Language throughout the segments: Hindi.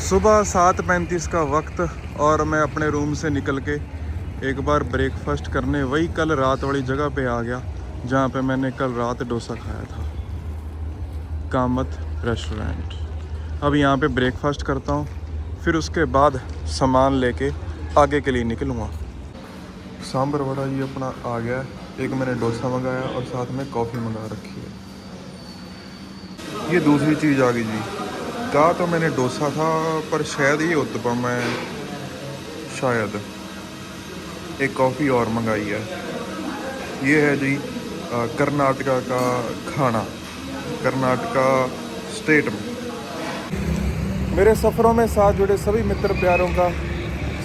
सुबह 7:35 का वक्त और मैं अपने रूम से निकल के एक बार ब्रेकफास्ट करने वही कल रात वाली जगह पे आ गया जहाँ पे मैंने कल रात डोसा खाया था, कामत रेस्टोरेंट। अब यहाँ पे ब्रेकफास्ट करता हूँ, फिर उसके बाद सामान लेके आगे के लिए निकलूँगा। सांभर वड़ा ये अपना आ गया, एक मैंने डोसा मंगाया और साथ में कॉफ़ी मंगा रखी है। ये दूसरी चीज़ आ गई जी, कहा तो मैंने डोसा था पर शायद ये उत्तपम है, शायद एक कॉफ़ी और मंगाई है। ये है जी कर्नाटका का खाना, कर्नाटका स्टेट में। मेरे सफ़रों में साथ जुड़े सभी मित्र प्यारों का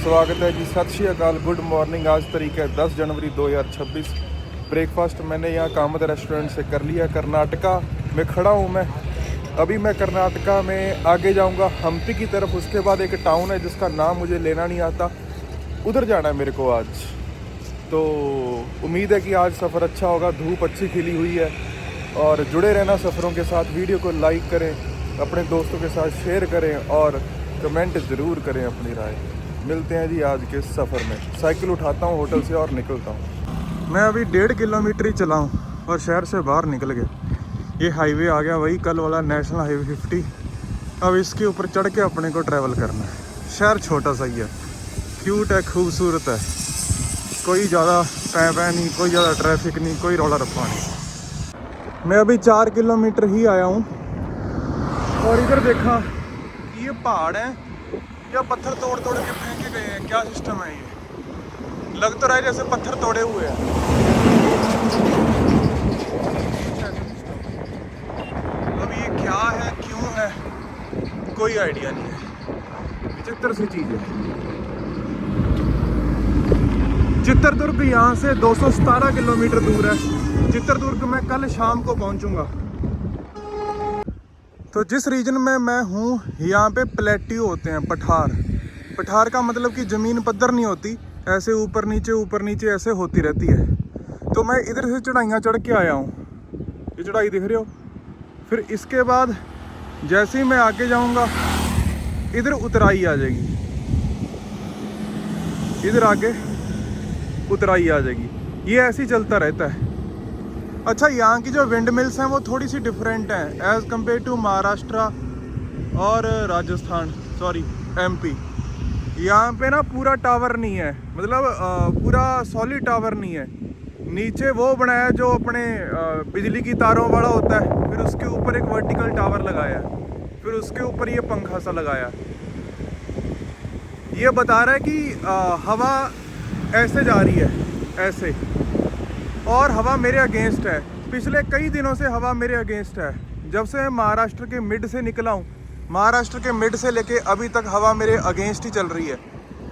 स्वागत है जी। सत श्री अकाल, गुड मॉर्निंग। आज तारीख है 10 जनवरी 2026। ब्रेकफास्ट मैंने यहाँ कामत रेस्टोरेंट से कर लिया। कर्नाटका में खड़ा हूँ मैं। अभी मैं कर्नाटका में आगे जाऊँगा हम्पी की तरफ। उसके बाद एक टाउन है जिसका नाम मुझे लेना नहीं आता, उधर जाना है मेरे को आज। तो उम्मीद है कि आज सफ़र अच्छा होगा। धूप अच्छी खिली हुई है और जुड़े रहना सफ़रों के साथ। वीडियो को लाइक करें, अपने दोस्तों के साथ शेयर करें और कमेंट ज़रूर करें अपनी राय। मिलते हैं जी आज के सफ़र में। साइकिल उठाता हूँ होटल से और निकलता हूँ। मैं अभी 1.5 किलोमीटर ही चला हूँ और शहर से बाहर निकल गया। ये हाईवे आ गया, वही कल वाला नेशनल हाईवे 50। अब इसके ऊपर चढ़ के अपने को ट्रैवल करना है। शहर छोटा सा ही है, क्यूट है, खूबसूरत है, कोई ज़्यादा पैं नहीं, कोई ज़्यादा ट्रैफिक नहीं, कोई रौला रप्पा नहीं। मैं अभी 4 किलोमीटर ही आया हूँ और इधर देखा कि ये पहाड़ है या पत्थर तोड़ तोड़ के फेंके गए हैं। क्या सिस्टम है ये? लग तो रहा है जैसे पत्थर तोड़े हुए हैं। अब ये क्या है, क्यों है, कोई आइडिया नहीं है। विचित्र सी चीज़ है। चित्रदुर्ग यहाँ से 217 किलोमीटर दूर है। चित्रदुर्ग में कल शाम को पहुँचूँगा। तो जिस रीजन में मैं हूँ यहाँ पे प्लेट्यू होते हैं, पठार। पठार का मतलब कि ज़मीन पद्धर नहीं होती, ऐसे ऊपर नीचे ऐसे होती रहती है। तो मैं इधर से चढ़ाइयाँ चढ़ के आया हूँ, ये चढ़ाई दिख रही हो। फिर इसके बाद जैसे ही मैं आगे जाऊँगा इधर उतराई आ जाएगी, इधर आगे उतराई आ जाएगी। ये ऐसे ही चलता रहता है। अच्छा, यहाँ की जो विंड मिल्स हैं वो थोड़ी सी डिफरेंट हैं एज़ कम्पेयर टू महाराष्ट्र और राजस्थान, सॉरी एमपी। यहाँ पे ना पूरा टावर नहीं है, मतलब पूरा सॉलिड टावर नहीं है। नीचे वो बनाया जो अपने बिजली की तारों वाला होता है, फिर उसके ऊपर एक वर्टिकल टावर लगाया है, फिर उसके ऊपर ये पंखा सा लगाया है। ये बता रहा है कि हवा ऐसे जा रही है, ऐसे, और हवा मेरे अगेंस्ट है। पिछले कई दिनों से हवा मेरे अगेंस्ट है। जब से मैं महाराष्ट्र के मिड से निकला हूँ, महाराष्ट्र के मिड से लेके अभी तक हवा मेरे अगेंस्ट ही चल रही है।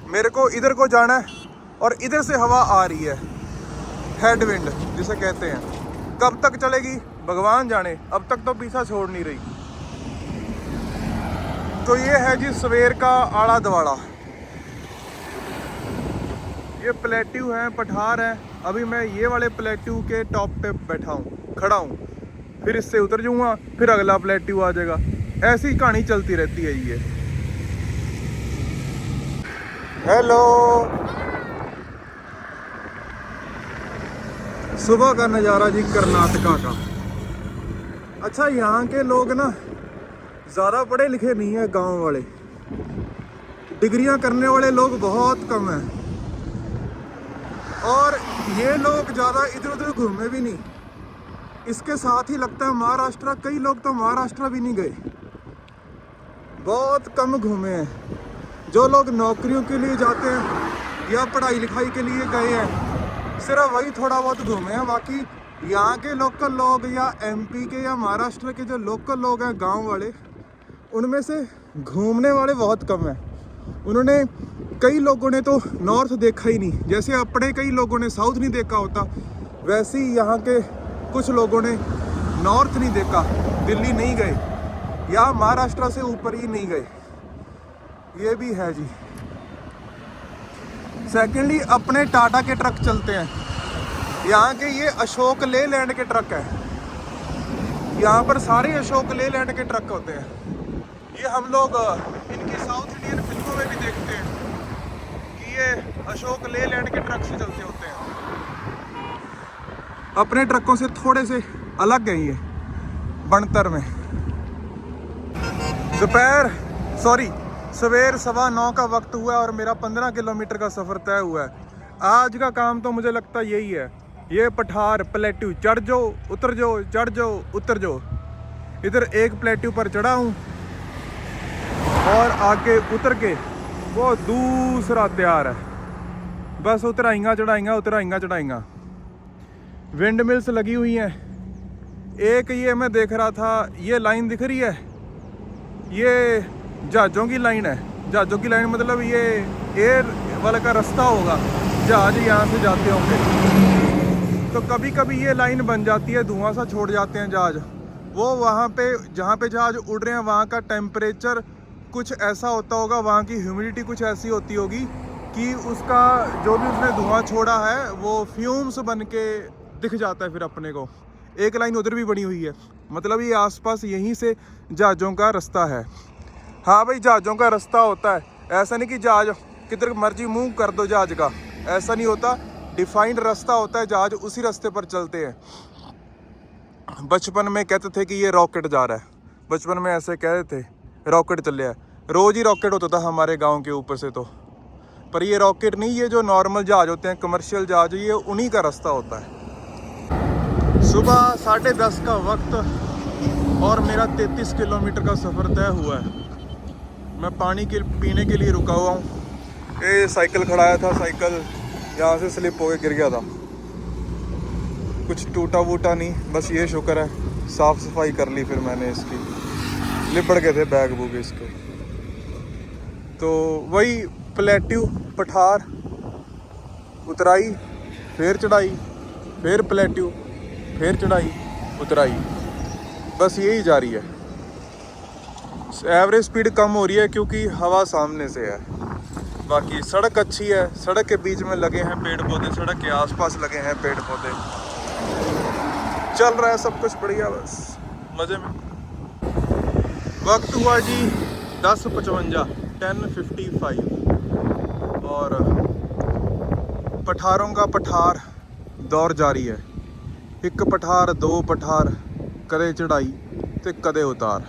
मेरे को इधर को जाना है और इधर से हवा आ रही है, हेड विंड जिसे कहते हैं। कब तक चलेगी भगवान जाने, अब तक तो पीछा छोड़ नहीं रही। तो ये है जी सवेर का आड़ा दवाड़ा। ये प्लेट्यू हैं, पठार हैं। अभी मैं ये वाले प्लेट्यू के टॉप पे बैठा हूँ, खड़ा हूँ। फिर इससे उतर जाऊँगा, फिर अगला प्लेट्यू आ जाएगा। ऐसी कहानी चलती रहती है ये। हेलो, सुबह का नज़ारा जी कर्नाटका का। अच्छा, यहाँ के लोग ना ज़्यादा पढ़े लिखे नहीं है, गांव वाले। डिग्रियाँ करने वाले लोग बहुत कम हैं और ये लोग ज़्यादा इधर उधर घूमे भी नहीं। इसके साथ ही लगता है महाराष्ट्र, कई लोग तो महाराष्ट्र भी नहीं गए, बहुत कम घूमे हैं। जो लोग नौकरियों के लिए जाते हैं या पढ़ाई लिखाई के लिए गए हैं, सिर्फ वही थोड़ा बहुत घूमे हैं। बाकी यहाँ के लोकल लोग या एमपी के या महाराष्ट्र के जो लोकल लोग हैं, गांव वाले, उनमें से घूमने वाले बहुत कम हैं। उन्होंने, कई लोगों ने तो नॉर्थ देखा ही नहीं। जैसे अपने कई लोगों ने साउथ नहीं देखा होता, वैसे ही यहाँ के कुछ लोगों ने नॉर्थ नहीं देखा, दिल्ली नहीं गए या महाराष्ट्र से ऊपर ही नहीं गए। ये भी है जी। सेकेंडली, अपने टाटा के ट्रक चलते हैं। यहाँ के ये अशोक लेलैंड के ट्रक है। यहाँ पर सारे अशोक लेलैंड के ट्रक होते हैं। ये हम लोग इनकी साउथ इंडियन फिल्मों में भी देखते हैं कि ये अशोक लेलैंड के ट्रक से चलते होते हैं। अपने ट्रकों से थोड़े से अलग है ये बनतर में। सवेर 9:15 का वक्त हुआ और मेरा 15 किलोमीटर का सफ़र तय हुआ है। आज का काम तो मुझे लगता यही है, ये पठार प्लेट्यू चढ़ जाओ उतर जाओ, चढ़ जाओ उतर जाओ। इधर एक प्लेट्यू पर चढ़ा हूँ और आगे उतर के वो दूसरा तैयार है। बस उतराइंगा चढ़ाइंगा, उतराइंगा चढ़ाइंगा। विंड मिल्स लगी हुई हैं। एक ये मैं देख रहा था, ये लाइन दिख रही है, ये जहाज़ों की लाइन है। जहाज़ों की लाइन मतलब ये एयर वाला का रास्ता होगा, जहाज़ यहाँ से जाते होंगे। तो कभी कभी ये लाइन बन जाती है, धुआं सा छोड़ जाते हैं जहाज़। वो वहाँ पे जहाँ पे जहाज़ उड़ रहे हैं वहाँ का टेम्परेचर कुछ ऐसा होता होगा, वहाँ की ह्यूमिडिटी कुछ ऐसी होती होगी कि उसका जो भी उसने धुआं छोड़ा है वो फ्यूम्स बन के दिख जाता है फिर अपने को। एक लाइन उधर भी बनी हुई है, मतलब ये आसपास यहीं से जहाज़ों का रास्ता है। हाँ भाई, जहाज़ों का रास्ता होता है, ऐसा नहीं कि जहाज़ किधर मर्जी मूव कर दो जहाज़ का, ऐसा नहीं होता। डिफाइंड रास्ता होता है, जहाज़ उसी रास्ते पर चलते हैं। बचपन में कहते थे कि ये रॉकेट जा रहा है, बचपन में ऐसे कहते थे रॉकेट चल रहा है। रोज़ ही रॉकेट होता था हमारे गांव के ऊपर से तो, पर ये रॉकेट नहीं, ये जो नॉर्मल जहाज़ होते हैं, कमर्शियल जहाज़, ये उन्हीं का रास्ता होता है। सुबह 10:30 का वक्त और मेरा 33 किलोमीटर का सफ़र तय हुआ है। मैं पानी के पीने के लिए रुका हुआ हूँ। ये साइकिल खड़ाया था, साइकिल यहाँ से स्लिप होकर गिर गया था। कुछ टूटा वूटा नहीं, बस ये शुक्र है साफ़ सफाई कर ली फिर मैंने इसकी। लिपड़ गए थे बैग बूग इसके। तो वही प्लेट्यू पठार, उतराई फिर चढ़ाई, फिर प्लेट्यू फिर चढ़ाई उतराई, बस यही जारी है। एवरेज स्पीड कम हो रही है क्योंकि हवा सामने से है। बाकी सड़क अच्छी है, सड़क के बीच में लगे हैं पेड़ पौधे, सड़क के आसपास लगे हैं पेड़ पौधे। चल रहा है सब कुछ बढ़िया, बस मज़े में। वक्त हुआ जी 10:55 10:55 और पठारों का पठार दौर जारी है। एक पठार, दो पठार, कदे चढ़ाई ते कदे उतार।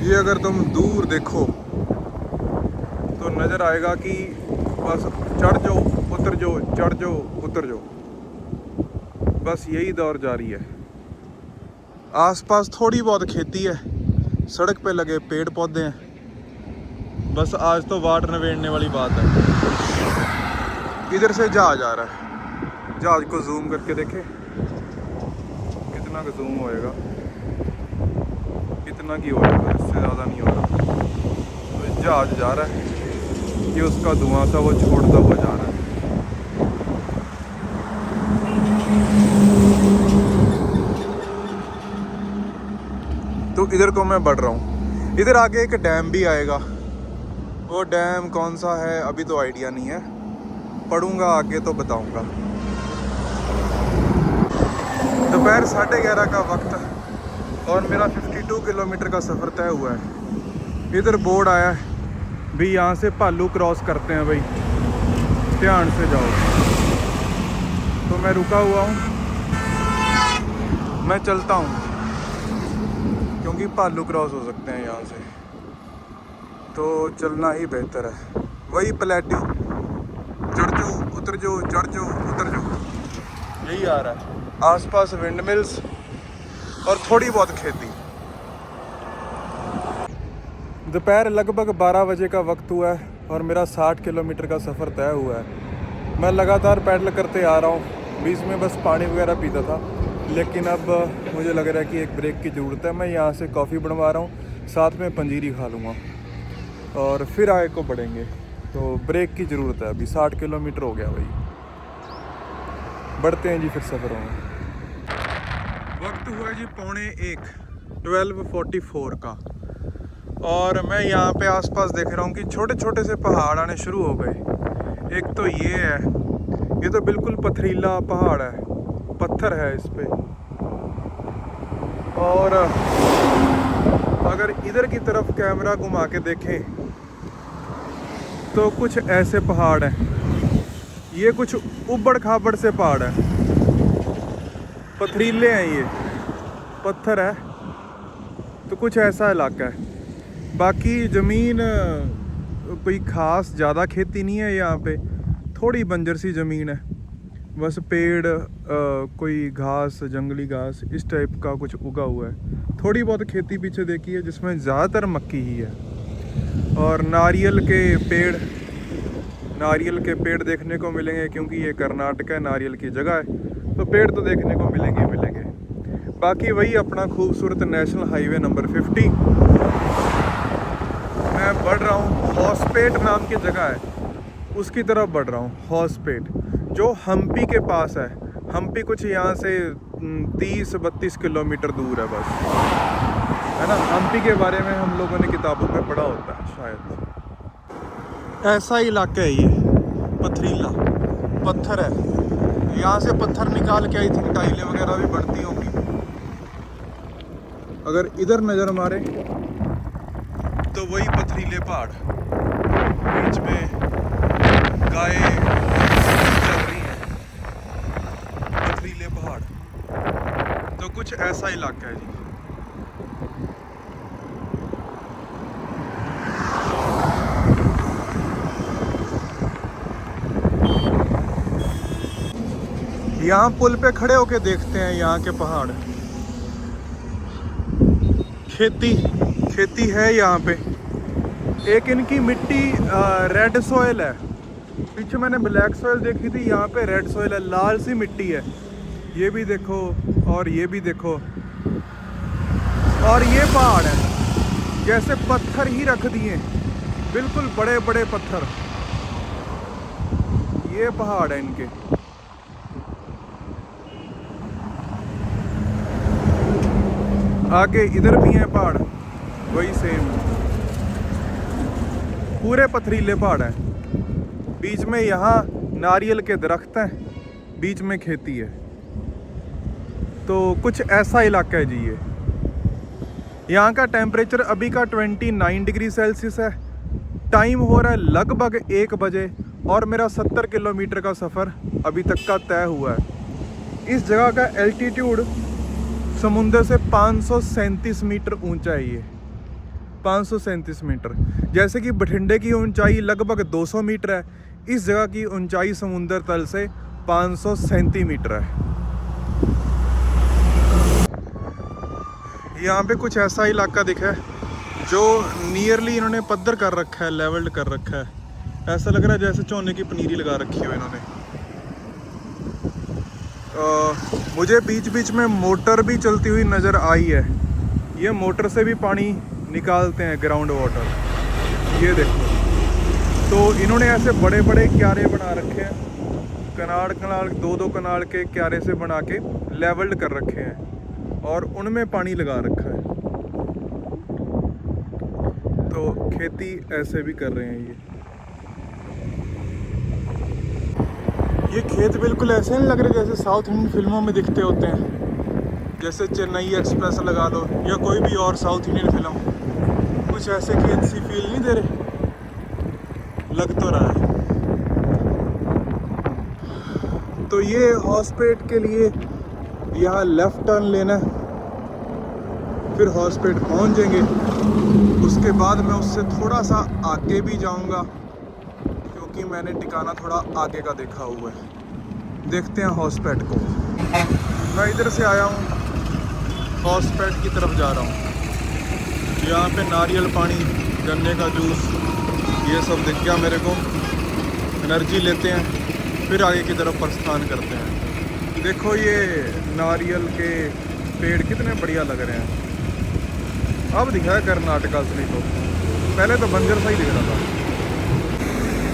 ये अगर तुम दूर देखो तो नज़र आएगा कि बस चढ़ जाओ उतर जाओ, चढ़ जाओ उतर जाओ, बस यही दौर जारी है। आसपास थोड़ी बहुत खेती है, सड़क पे लगे पेड़ पौधे हैं। बस आज तो वाट नवेड़ने वाली बात है। इधर से जहाज आ रहा है, जहाज को जूम करके देखे कितना का जूम होएगा, कितना की होएगा, इससे ज़्यादा नहीं होगा। तो जहाज जा रहा है, ये उसका धुआं सा वो छोड़ता हुआ जा रहा है। तो इधर को मैं बढ़ रहा हूँ। इधर आगे एक डैम भी आएगा, वो डैम कौन सा है अभी तो आइडिया नहीं है, पढ़ूंगा आगे तो बताऊंगा। दोपहर 11:30 का वक्त और मेरा 52 किलोमीटर का सफ़र तय हुआ है। इधर बोर्ड आया है भी यहाँ से भालू क्रॉस करते हैं भाई, ध्यान से जाओ। तो मैं रुका हुआ हूँ, मैं चलता हूँ क्योंकि भालू क्रॉस हो सकते हैं यहाँ से, तो चलना ही बेहतर है। वही प्लेट्यू चढ़ जाओ उतर जाओ, चढ़ जाओ उतर जाओ, यही आ रहा है। आसपास विंड मिल्स और थोड़ी बहुत खेती। दोपहर लगभग 12 बजे का वक्त हुआ है और मेरा 60 किलोमीटर का सफ़र तय हुआ है। मैं लगातार पैडल करते आ रहा हूँ, बीच में बस पानी वगैरह पीता था, लेकिन अब मुझे लग रहा है कि एक ब्रेक की ज़रूरत है। मैं यहाँ से कॉफ़ी बनवा रहा हूँ, साथ में पंजीरी खा लूँगा और फिर आगे को बढ़ेंगे। तो ब्रेक की ज़रूरत है, अभी 60 किलोमीटर हो गया भाई, बढ़ते हैं जी फिर सफ़रों में। वक्त हुआ जी 12:45 12:44 का और मैं यहाँ पे आसपास देख रहा हूँ कि छोटे छोटे से पहाड़ आने शुरू हो गए। एक तो ये है, ये तो बिल्कुल पथरीला पहाड़ है, पत्थर है इस पे, और अगर इधर की तरफ कैमरा घुमा के देखें तो कुछ ऐसे पहाड़ हैं। ये कुछ उबड़ खाबड़ से पहाड़ है, पथरीले हैं, ये पत्थर है। तो कुछ ऐसा इलाका है। बाकी ज़मीन कोई ख़ास ज़्यादा खेती नहीं है यहाँ पे, थोड़ी बंजर सी ज़मीन है। बस पेड़, कोई घास, जंगली घास इस टाइप का कुछ उगा हुआ है। थोड़ी बहुत खेती पीछे देखी है जिसमें ज़्यादातर मक्की ही है। और नारियल के पेड़ देखने को मिलेंगे क्योंकि ये कर्नाटक है, नारियल की जगह है, तो पेड़ तो देखने को मिलेंगे। बाकी वही अपना खूबसूरत नेशनल हाईवे नंबर 50। मैं बढ़ रहा हूँ, हॉसपेट नाम की जगह है, उसकी तरफ बढ़ रहा हूँ। हॉसपेट जो हम्पी के पास है। हम्पी कुछ यहाँ से 30-32 किलोमीटर दूर है बस, है ना। हम्पी के बारे में हम लोगों ने किताबों में पढ़ा होता है शायद। ऐसा ही इलाका है ये, पथरीला पत्थर है। यहाँ से पत्थर निकाल के आई थिंक टाइलें वगैरह भी बनती होंगी। अगर इधर नज़र मारे तो वही पथरीले पहाड़, बीच में गाय चल रही हैं, पथरीले पहाड़। तो कुछ ऐसा इलाका है जी। यहाँ पुल पे खड़े होके देखते हैं यहाँ के पहाड़। खेती है यहाँ पे। एक इनकी मिट्टी रेड सॉइल है। पीछे मैंने ब्लैक सॉइल देखी थी, यहाँ पे रेड सॉइल है, लाल सी मिट्टी है। ये भी देखो और ये भी देखो। और ये पहाड़ है जैसे पत्थर ही रख दिए, बिल्कुल बड़े बड़े पत्थर। ये पहाड़ है इनके। आगे इधर भी हैं पहाड़, वही सेम पूरे पथरीले पहाड़ हैं। बीच में यहाँ नारियल के दरख्त हैं, बीच में खेती है। तो कुछ ऐसा इलाका है जी ये। यहाँ का टेम्परेचर अभी का 29 डिग्री सेल्सियस है। टाइम हो रहा है लगभग 1 बजे और मेरा 70 किलोमीटर का सफ़र अभी तक का तय हुआ है। इस जगह का एल्टीट्यूड समुंदर से 537 मीटर ऊंचा है। ये 537 मीटर। जैसे कि बठिंडे की ऊंचाई लगभग 200 मीटर है, इस जगह की ऊंचाई समुंदर तल से 537 मीटर है। यहाँ पे कुछ ऐसा इलाका दिखा है जो नियरली इन्होंने पद्धर कर रखा है, लेवल्ड कर रखा है। ऐसा लग रहा है जैसे चौने की पनीरी लगा रखी हो इन्होंने। मुझे बीच बीच में मोटर भी चलती हुई नज़र आई है। ये मोटर से भी पानी निकालते हैं, ग्राउंड वाटर। ये देखो, तो इन्होंने ऐसे बड़े बड़े क्यारे बना रखे हैं, कनाल 2-2 कनाल के क्यारे से बना के लेवल्ड कर रखे हैं और उनमें पानी लगा रखा है। तो खेती ऐसे भी कर रहे हैं ये खेत बिल्कुल ऐसे नहीं लग रहे जैसे साउथ इंडियन फिल्मों में दिखते होते हैं, जैसे चेन्नई एक्सप्रेस लगा लो या कोई भी और साउथ इंडियन फिल्म। कुछ ऐसे खेत सी फील नहीं दे रहे, लग तो रहा है। तो ये हॉसपेट के लिए यहाँ लेफ़्ट टर्न लेना है, फिर हॉसपेट पहुँच जाएंगे। उसके बाद मैं उससे थोड़ा सा आगे भी जाऊँगा क्योंकि मैंने ठिकाना थोड़ा आगे का देखा हुआ है। देखते हैं हॉसपेट को। मैं इधर से आया हूँ, हॉसपेट की तरफ जा रहा हूँ। यहाँ पे नारियल पानी, गन्ने का जूस, ये सब दिख गया मेरे को। एनर्जी लेते हैं, फिर आगे की तरफ प्रस्थान करते हैं। देखो ये नारियल के पेड़ कितने बढ़िया लग रहे हैं। अब दिखा है कर्नाटक असली तो, पहले तो बंजर सा ही दिख रहा था।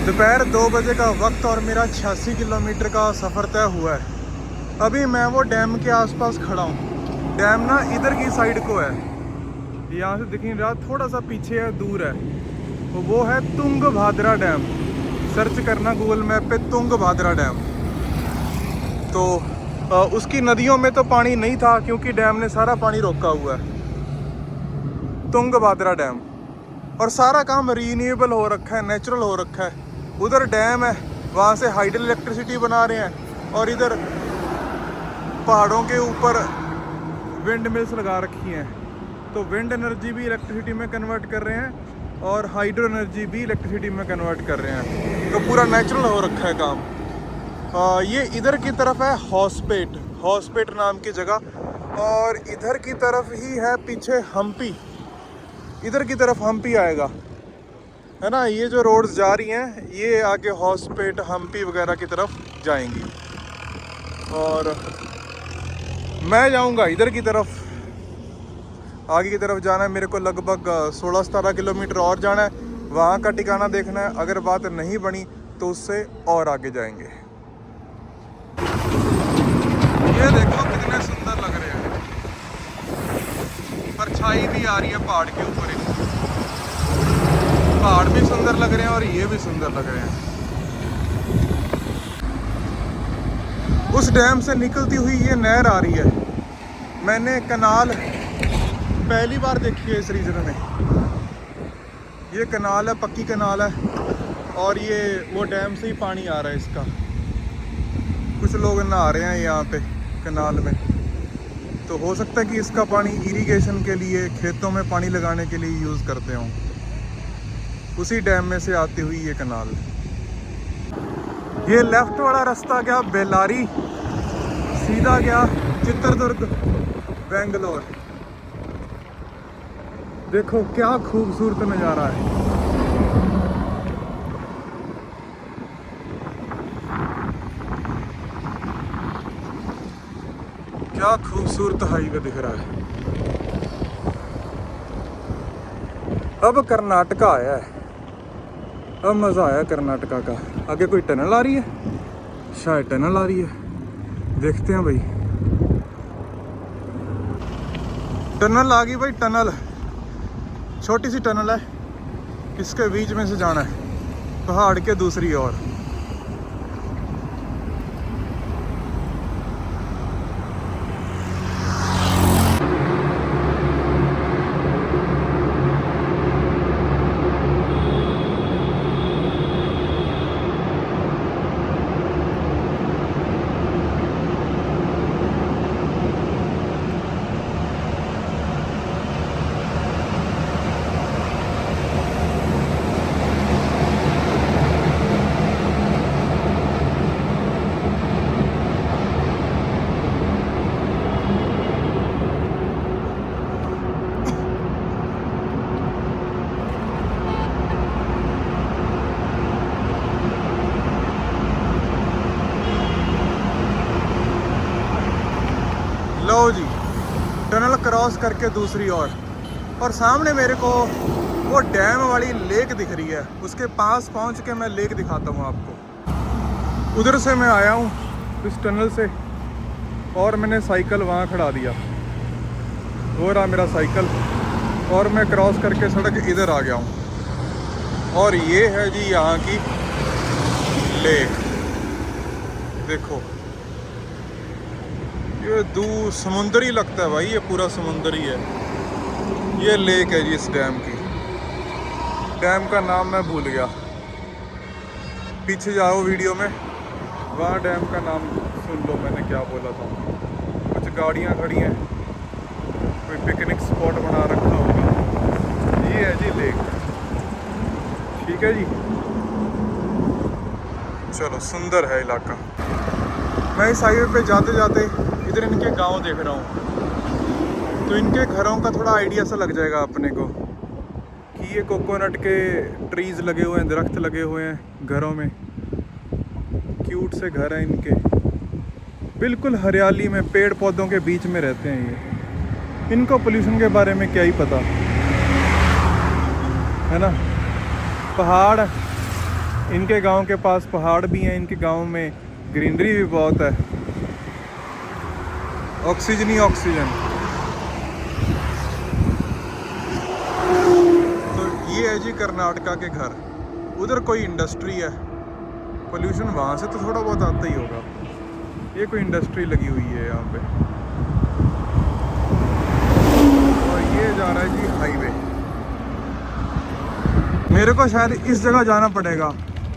दोपहर 2 बजे का वक्त और मेरा 86 किलोमीटर का सफ़र तय हुआ है। अभी मैं वो डैम के आसपास खड़ा हूँ। डैम ना इधर की साइड को है, यहाँ से दिख नहीं रहा, थोड़ा सा पीछे है, दूर है। तो वो है तुंगभाद्रा डैम। सर्च करना गूगल मैप पे तुंगभाद्रा डैम। तो उसकी नदियों में तो पानी नहीं था क्योंकि डैम ने सारा पानी रोका हुआ है। तुंगभद्रा डैम। और सारा काम रीन्यूएबल हो रखा है, नेचुरल हो रखा है। उधर डैम है, वहाँ से हाइडल इलेक्ट्रिसिटी बना रहे हैं, और इधर पहाड़ों के ऊपर विंड मिल्स लगा रखी हैं। तो विंड एनर्जी भी इलेक्ट्रिसिटी में कन्वर्ट कर रहे हैं और हाइड्रो एनर्जी भी इलेक्ट्रिसिटी में कन्वर्ट कर रहे हैं। तो पूरा नेचुरल हो रखा है काम। ये इधर की तरफ है हॉस्पेट नाम की जगह, और इधर की तरफ ही है पीछे हम्पी। इधर की तरफ हम्पी आएगा, है ना। ये जो रोड्स जा रही हैं ये आगे हॉस्पेट हम्पी वगैरह की तरफ जाएंगी, और मैं जाऊंगा इधर की तरफ। आगे की तरफ जाना है मेरे को, लगभग 16-17 किलोमीटर और जाना है, वहाँ का ठिकाना देखना है। अगर बात नहीं बनी तो उससे और आगे जाएंगे। ये देखो कितने सुंदर लग रहे हैं, परछाई भी आ रही है पहाड़ के ऊपर। पहाड़ भी सुंदर लग रहे हैं और ये भी सुंदर लग रहे हैं। उस डैम से निकलती हुई ये नहर आ रही है। मैंने कनाल पहली बार देखी है इस रीजन में। ये कनाल है, पक्की कनाल है, और ये वो डैम से ही पानी आ रहा है इसका। कुछ लोग नहा रहे हैं यहाँ पे कनाल में, तो हो सकता है कि इसका पानी इरिगेशन के लिए, खेतों में पानी लगाने के लिए यूज़ करते हों। उसी डैम में से आती हुई ये कनाल। ये लेफ्ट वाला रास्ता गया बेल्लारी, सीधा गया चित्रदुर्ग, बेंगलोर। देखो क्या खूबसूरत नज़ारा है। क्या खूबसूरत हाईवे दिख रहा है। अब कर्नाटका आया है, अब मज़ा आया कर्नाटका का। आगे कोई टनल आ रही है, शायद टनल आ रही है, देखते हैं भाई। टनल आ गई भाई, टनल, छोटी सी टनल है, इसके बीच में से जाना है पहाड़ के दूसरी ओर। लो जी, टनल क्रॉस करके दूसरी ओर, और सामने मेरे को वो डैम वाली लेक दिख रही है। उसके पास पहुंच के मैं लेक दिखाता हूँ आपको। उधर से मैं आया हूँ इस टनल से, और मैंने साइकिल वहाँ खड़ा दिया। वो रहा मेरा साइकिल, और मैं क्रॉस करके सड़क इधर आ गया हूँ। और ये है जी यहाँ की लेक। देखो ये समुंदर ही लगता है भाई, ये पूरा समुंदर ही है। ये लेक है जी इस डैम की। डैम का नाम मैं भूल गया, पीछे जाओ वीडियो में, वहाँ डैम का नाम सुन लो मैंने क्या बोला था। कुछ गाड़ियाँ खड़ी हैं, कोई पिकनिक स्पॉट बना रखा होगा। ये है जी लेक, ठीक है जी। चलो, सुंदर है इलाका। मैं इस हाईवे पे जाते जाते इधर इनके गांव देख रहा हूँ, तो इनके घरों का थोड़ा आइडिया सा लग जाएगा अपने को कि ये कोकोनट के ट्रीज़ लगे हुए हैं, दरख्त लगे हुए हैं घरों में। क्यूट से घर हैं इनके, बिल्कुल हरियाली में, पेड़ पौधों के बीच में रहते हैं ये। इनको पोल्यूशन के बारे में क्या ही पता, है ना। पहाड़, इनके गांव के पास पहाड़ भी हैं, इनके गांव में ग्रीनरी भी बहुत है, ऑक्सीजन ही ऑक्सीजन। तो ये है जी कर्नाटका के घर। उधर कोई इंडस्ट्री है, पोल्यूशन वहाँ से तो थोड़ा बहुत आता ही होगा। ये कोई इंडस्ट्री लगी हुई है यहाँ पे, और ये जा रहा है जी हाईवे। मेरे को शायद इस जगह जाना पड़ेगा,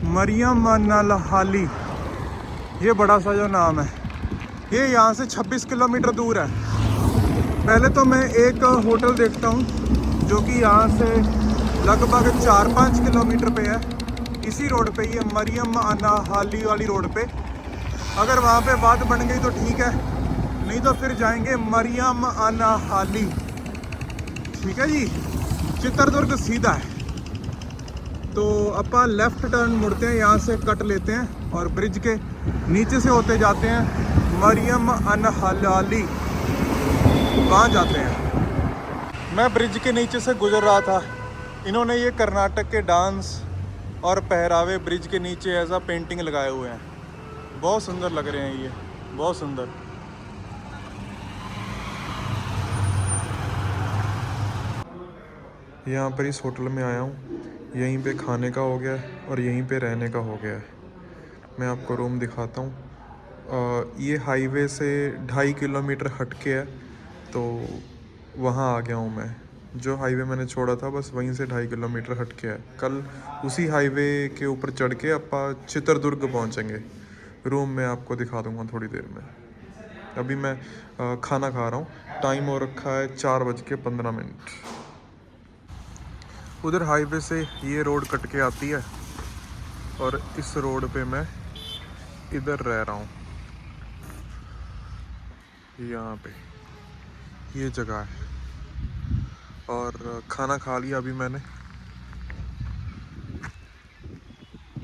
मरियम नल हाली, ये बड़ा सा जो नाम है। ये यहाँ से 26 किलोमीटर दूर है। पहले तो मैं एक होटल देखता हूँ जो कि यहाँ से लगभग 4-5 किलोमीटर पे है, इसी रोड पे, ये मरियम हाली वाली रोड पे। अगर वहाँ पे बात बन गई तो ठीक है, नहीं तो फिर जाएंगे मरियम हाली। ठीक है जी, चित्रदुर्ग सीधा है। तो अपन लेफ़्ट टर्न मुड़ते हैं, यहाँ से कट लेते हैं और ब्रिज के नीचे से होते जाते हैं मरियम हाली, वहाँ जाते हैं। मैं ब्रिज के नीचे से गुजर रहा था, इन्होंने ये कर्नाटक के डांस और पहरावे ब्रिज के नीचे ऐसा पेंटिंग लगाए हुए हैं, बहुत सुंदर लग रहे हैं ये, बहुत सुंदर। यहाँ पर इस होटल में आया हूँ, यहीं पे खाने का हो गया है और यहीं पे रहने का हो गया है। मैं आपको रूम दिखाता हूँ। ये हाईवे से 2.5 किलोमीटर हट के है, तो वहाँ आ गया हूँ मैं। जो हाईवे मैंने छोड़ा था बस वहीं से 2.5 किलोमीटर हट के है। कल उसी हाईवे के ऊपर चढ़ के अपन चित्रदुर्ग पहुँचेंगे। रूम मैं आपको दिखा दूँगा थोड़ी देर में। अभी मैं खाना खा रहा हूँ, टाइम हो रखा है 4:15। उधर हाईवे से ये रोड कट के आती है और इस रोड पे मैं इधर रह रहा हूँ। यहाँ पे ये जगह है और खाना खा लिया अभी मैंने।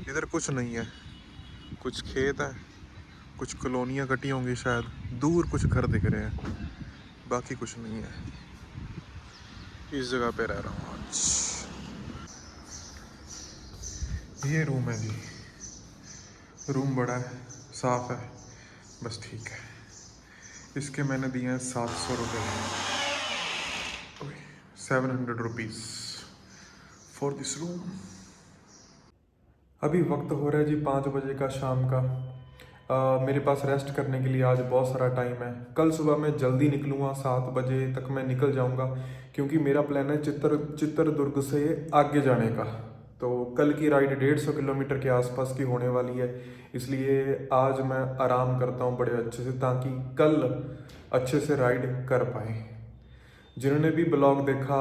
इधर कुछ नहीं है, कुछ खेत है, कुछ कॉलोनियाँ कटी होंगी शायद, दूर कुछ घर दिख रहे हैं, बाकी कुछ नहीं है। इस जगह पे रह रहा हूँ आज। ये रूम है जी, रूम बड़ा है, साफ है, बस ठीक है। इसके मैंने दिए हैं 700 रुपये, 700 रुपीज़ फॉर दिस रूम। अभी वक्त हो रहा है जी 5 बजे का शाम का। मेरे पास रेस्ट करने के लिए आज बहुत सारा टाइम है। कल सुबह मैं जल्दी निकलूँगा, 7 बजे तक मैं निकल जाऊँगा, क्योंकि मेरा प्लान है चित्रदुर्ग से आगे जाने का। तो कल की राइड 150 किलोमीटर के आसपास की होने वाली है, इसलिए आज मैं आराम करता हूँ बड़े अच्छे से, ताकि कल अच्छे से राइड कर पाएँ। जिन्होंने भी ब्लॉग देखा,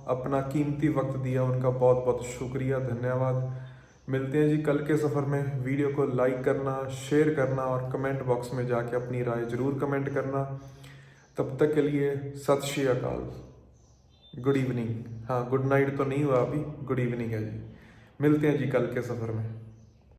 अपना कीमती वक्त दिया, उनका बहुत बहुत शुक्रिया, धन्यवाद। मिलते हैं जी कल के सफ़र में। वीडियो को लाइक करना, शेयर करना और कमेंट बॉक्स में जाके अपनी राय ज़रूर कमेंट करना। तब तक के लिए सत श्री अकाल, गुड इवनिंग। हाँ, गुड नाइट तो नहीं हुआ अभी, गुड इवनिंग है जी। मिलते हैं जी कल के सफ़र में।